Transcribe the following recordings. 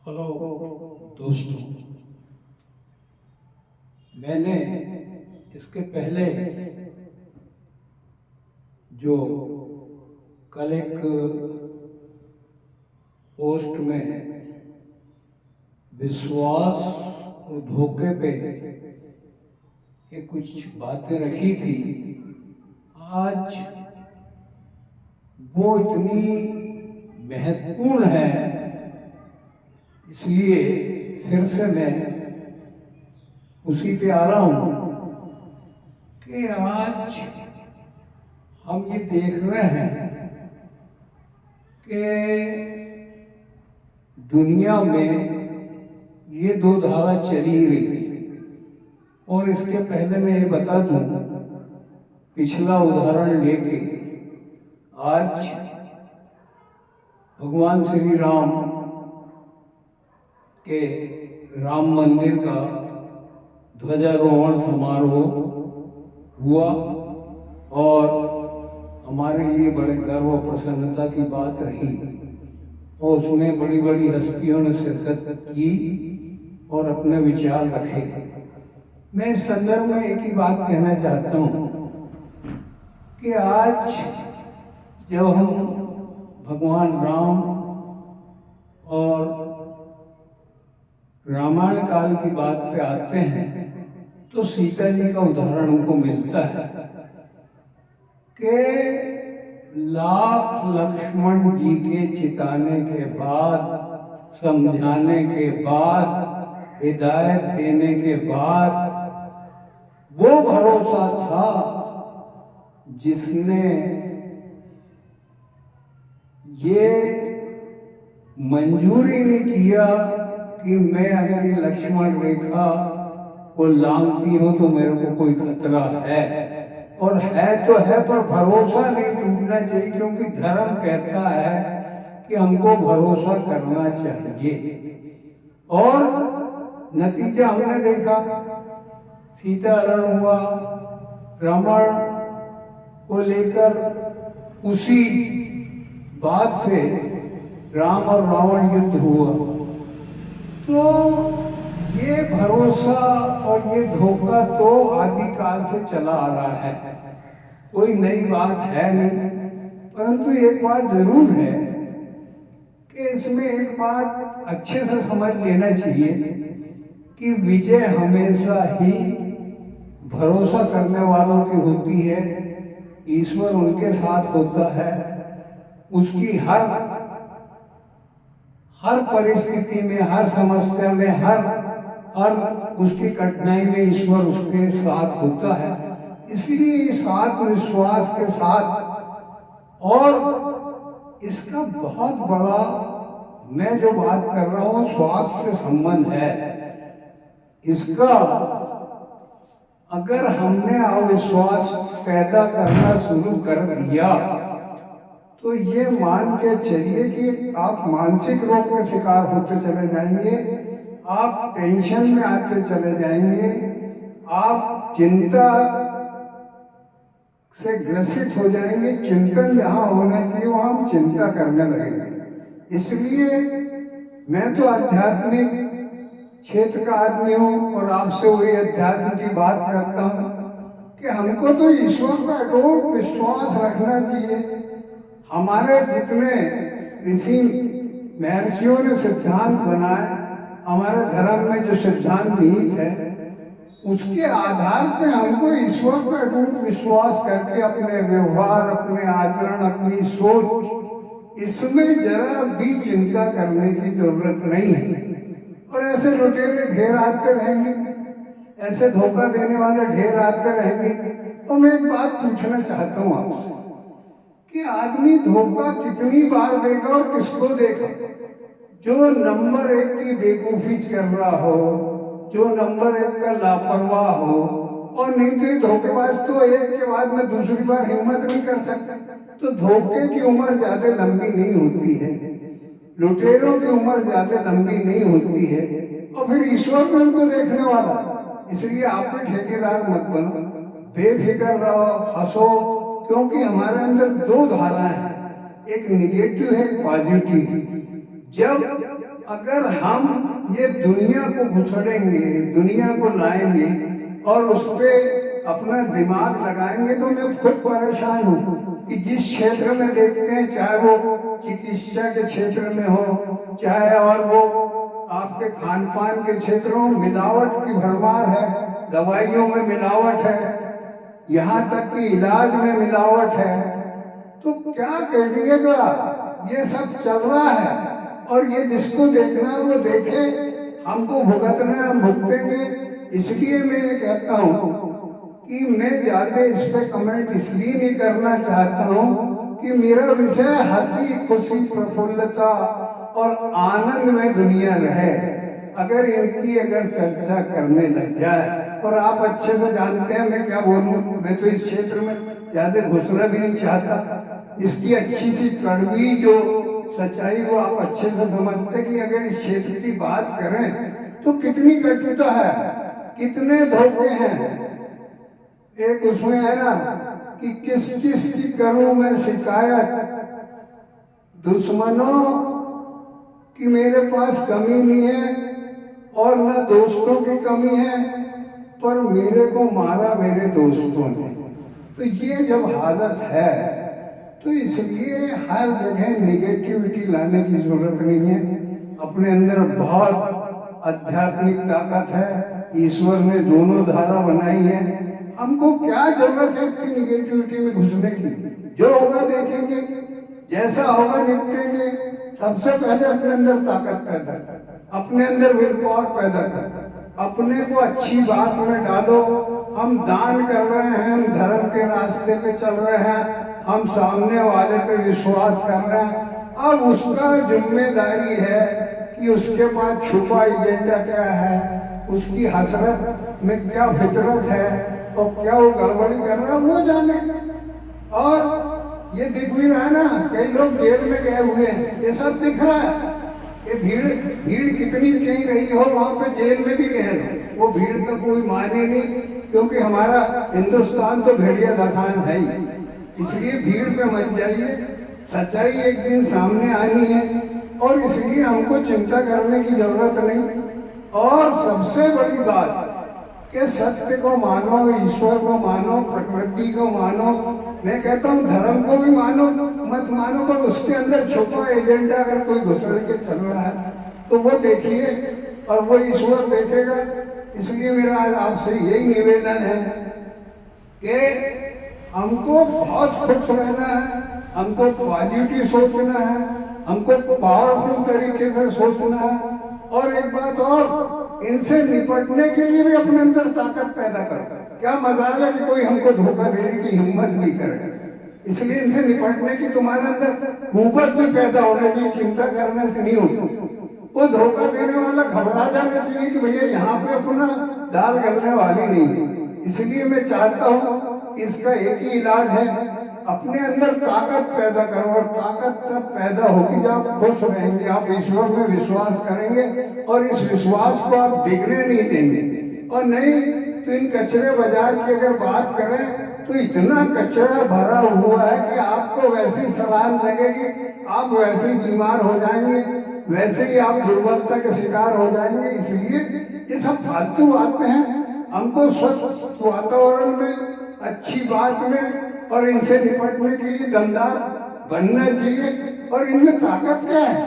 Hello दोस्तों, मैंने इसके पहले जो कल एक पोस्ट में विश्वास और धोखे पे ये कुछ बातें रखी थी, आज वो इतनी महत्वपूर्ण है, इसलिए फिर से मैं उसी पे आ रहा हूँ कि आज हम ये देख रहे हैं कि दुनिया में ये दो धारा चली ही रही है। और इसके पहले मैं ये बता दूं, पिछला उदाहरण लेके आज भगवान श्री राम के राम मंदिर का ध्वजारोहण समारोह हुआ और हमारे लिए बड़े गर्व और प्रसन्नता की बात रही और उसमें बड़ी बड़ी हस्तियों ने शिरकत की और अपने विचार रखे। मैं इस संदर्भ में एक ही बात कहना चाहता हूँ कि आज जब हम भगवान राम और रामायण काल की बात पे आते हैं तो सीता जी का उदाहरण हमको मिलता है कि लाख लक्ष्मण जी के चिताने के बाद, समझाने के बाद, हिदायत देने के बाद वो भरोसा था जिसने ये मंजूरी नहीं किया कि मैं अगर ये लक्ष्मण रेखा को लांघती हूं तो मेरे को कोई खतरा है, और है तो है पर भरोसा नहीं टूटना चाहिए, क्योंकि धर्म कहता है कि हमको भरोसा करना चाहिए। और नतीजा हमने देखा, सीता हरण हुआ, रावण को लेकर उसी बात से राम और रावण युद्ध हुआ। तो ये भरोसा और ये धोखा तो आदिकाल से चला आ रहा है, कोई नई बात है नहीं। परंतु एक बात जरूर है कि इसमें एक बात अच्छे से समझ लेना चाहिए कि विजय हमेशा ही भरोसा करने वालों की होती है। ईश्वर उनके साथ होता है, उसकी हर परिस्थिति में, हर समस्या में, हर उसकी कठिनाई में ईश्वर उसके साथ होता है। इसलिए इस आत्मविश्वास के साथ, और इसका बहुत बड़ा, मैं जो बात कर रहा हूं स्वास्थ्य से संबंध है इसका। अगर हमने अविश्वास पैदा करना शुरू कर दिया तो ये मान के चलिए कि आप मानसिक रोग के शिकार होते चले जाएंगे, आप टेंशन में आते चले जाएंगे, आप चिंता से ग्रसित हो जाएंगे। चिंतन जहां होना चाहिए वहां हम चिंता करने लगेंगे। इसलिए मैं तो आध्यात्मिक क्षेत्र का आदमी हूं और आपसे वही अध्यात्म की बात करता हूं कि हमको तो ईश्वर पर अटूट विश्वास रखना चाहिए। हमारे जितने ऋषि महर्षियों ने सिद्धांत बनाए, हमारे धर्म में जो सिद्धांत निहित है, उसके आधार पे हमको ईश्वर पर अटूट विश्वास करके अपने व्यवहार, अपने आचरण, अपनी सोच, इसमें जरा भी चिंता करने की जरूरत नहीं है। और ऐसे लुटेरे ढेर आते रहेंगे, ऐसे धोखा देने वाले ढेर आते रहेंगे। तो मैं एक बात पूछना चाहता हूँ आपसे कि आदमी धोखा कितनी बार देगा और किसको देगा? जो नंबर एक की बेवकूफी कर रहा हो, जो नंबर एक का लापरवाह हो, और नहीं तो ये धोखेबाज तो एक के बाद में दूसरी बार हिम्मत नहीं कर सकता। तो धोखे की उम्र ज्यादा लंबी नहीं होती है, लुटेरों की उम्र ज्यादा लंबी नहीं होती है, और फिर ईश्वर भी उनको देखने वाला। इसलिए आप भी ठेकेदार मत बनो, बेफिक्र रहो, हंसो, क्योंकि हमारे अंदर दो धाराएं हैं, एक निगेटिव है, एक पॉजिटिव। जब अगर हम ये दुनिया को घुसड़ेंगे, दुनिया को लाएंगे और उस पर अपना दिमाग लगाएंगे तो मैं खुद परेशान हूँ कि जिस क्षेत्र में देखते हैं, चाहे वो चिकित्सा के क्षेत्र में हो, चाहे और वो आपके खान पान के क्षेत्रों में मिलावट की भरमार है, दवाइयों में मिलावट है, यहाँ तक कि इलाज में मिलावट है। तो क्या करिएगा, ये सब चल रहा है और ये जिसको देखना है वो देखे, हमको भुगतना है, हम भुगतेंगे। इसलिए मैं ये कहता हूँ कि मैं ज्यादा इस पे कमेंट इसलिए नहीं करना चाहता हूँ कि मेरा विषय हंसी खुशी प्रफुल्लता और आनंद में दुनिया रहे। अगर इनकी चर्चा करने लग जाए, और आप अच्छे से जानते हैं मैं क्या बोलूं, मैं तो इस क्षेत्र में ज्यादा घुसना भी नहीं चाहता। इसकी अच्छी सी कड़वी जो सच्चाई वो आप अच्छे से समझते कि अगर इस क्षेत्र की बात करें तो कितनी कटुता है, कितने धोखे हैं। एक उसमें है ना कि किस किस की करूं मैं शिकायत, दुश्मनों कि मेरे पास कमी नहीं है और न दोस्तों की कमी है, पर मेरे को मारा मेरे दोस्तों ने। तो ये जब हालत है तो इसलिए हर जगह नेगेटिविटी लाने की जरूरत नहीं है। अपने अंदर बहुत आध्यात्मिक ताकत है, ईश्वर ने दोनों धारा बनाई है। हमको क्या जरूरत है इतनी निगेटिविटी में घुसने की? जो होगा देखेंगे, जैसा होगा निपटेंगे। सबसे पहले अपने अंदर ताकत पैदा कर, अपने अंदर विल पावर पैदा कर, अपने को अच्छी बात में डालो। हम दान कर रहे हैं, हम धर्म के रास्ते पे चल रहे हैं, हम सामने वाले पे विश्वास कर रहे हैं। अब उसका जिम्मेदारी है कि उसके पास छुपा एजेंडा क्या है, उसकी हसरत में क्या फितरत है और क्या वो गड़बड़ी कर रहा है वो जाने। और ये दिख भी रहा है ना, कई लोग जेल में गए हुए हैं, ये सब दिख रहा है। ये भीड़ कितनी कहीं रही हो, वहां पे जेल में भी गए लोग, वो भीड़ का कोई मायने नहीं, क्योंकि हमारा हिंदुस्तान तो भेड़िया दसान है ही। इसलिए भीड़ पे मत जाइए, सच्चाई एक दिन सामने आनी है और इसलिए हमको चिंता करने की जरूरत नहीं। और सबसे बड़ी बात कि सत्य को मानो, ईश्वर को मानो, प्रकृति को मानो। मैं कहता हूँ धर्म को भी मानो, मत मानो, पर उसके अंदर छुपा एजेंडा अगर कोई घुसड़ के चल रहा है तो वो देखिए और वो ईश्वर देखेगा। इसलिए मेरा आज आपसे यही निवेदन है कि हमको बहुत खुश रहना है, हमको पॉजिटिव सोचना है, हमको पावरफुल तरीके से सोचना है। और एक बात और, इनसे निपटने के लिए भी अपने अंदर ताकत पैदा करो। क्या मजाल है कि कोई हमको धोखा देने की हिम्मत भी करे। इसलिए इनसे निपटने की तुम्हारे अंदर कुव्वत भी पैदा होना चाहिए, चिंता करने से नहीं होती। वो धोखा देने वाला घबरा जाना चाहिए कि भैया यहाँ पे अपना दाल गलने वाली नहीं है। इसलिए मैं चाहता हूँ इसका एक ही इलाज है, अपने अंदर ताकत पैदा करो। और ताकत तब पैदा होगी जब आप खुश रहेंगे, आप ईश्वर में विश्वास करेंगे और इस विश्वास को आप बिगड़ने नहीं देंगे। और नहीं तो इन कचरे बाजार की अगर बात करें तो इतना कचरा भरा हुआ है कि आपको वैसी सलाह लगेगी, आप वैसे ही बीमार हो जाएंगे, वैसे ही आप दुर्बलता के शिकार हो जाएंगे। इसलिए ये सब फालतू बातें हैं। हमको स्वच्छ वातावरण में, अच्छी बात में और इनसे निपटने के लिए दमदार बनना चाहिए। और इनमें ताकत क्या है?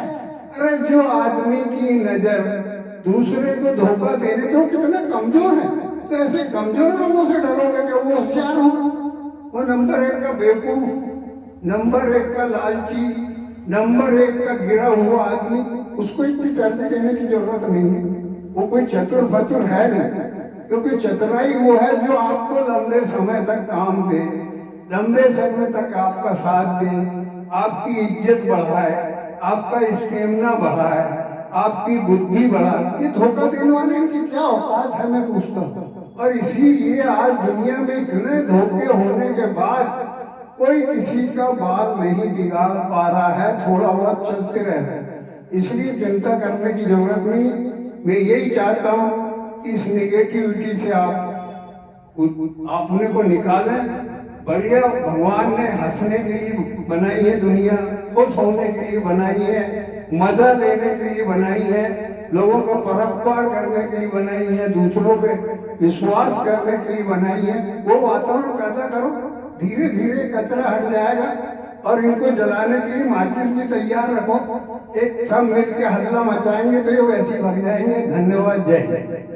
अरे जो आदमी की नजर दूसरे को धोखा देने पे वो कितना कमजोर है, तो ऐसे कमजोर लोगों से डरोगे कि वो होशियार हो। वो नंबर 1 का बेवकूफ, नंबर 1 का लालची, नंबर 1 का गिरा हुआ आदमी, उसको इतनी तरजीह देने की जरूरत नहीं है। वो कोई चतुर फतुर है नहीं, क्योंकि चतुराई वो है जो आपको लंबे समय तक काम दे, लंबे समय तक आपका साथ दे, आपकी इज्जत बढ़ाए, आपका स्टेमिना बढ़ाए, आपकी बुद्धि बढ़ाए। ये धोखा देने वाले इनकी क्या औकात है, मैं पूछता हूँ। और इसीलिए आज दुनिया में इतने धोखे होने के बाद कोई किसी का बाल नहीं बिगाड़ पा रहा है, थोड़ा बहुत चलते रह रहे हैं। इसलिए चिंता करने की जरूरत नहीं। मैं यही चाहता हूँ कि इस नेगेटिविटी से आप अपने को निकालें। बढ़िया, भगवान ने हंसने के लिए बनाई है दुनिया, खुश होने के लिए बनाई है। मजा लेने के लिए बनाई है, लोगों को परोपकार करने के लिए बनाई है, दूसरों पे विश्वास करने के लिए बनाई है। वो वातावरण पैदा करो, धीरे धीरे कचरा हट जाएगा। और इनको जलाने के लिए माचिस भी तैयार रखो, एक सब मिलके हल्ला मचाएंगे तो ये वैसे ही भर जाएंगे। धन्यवाद, जय हिंद।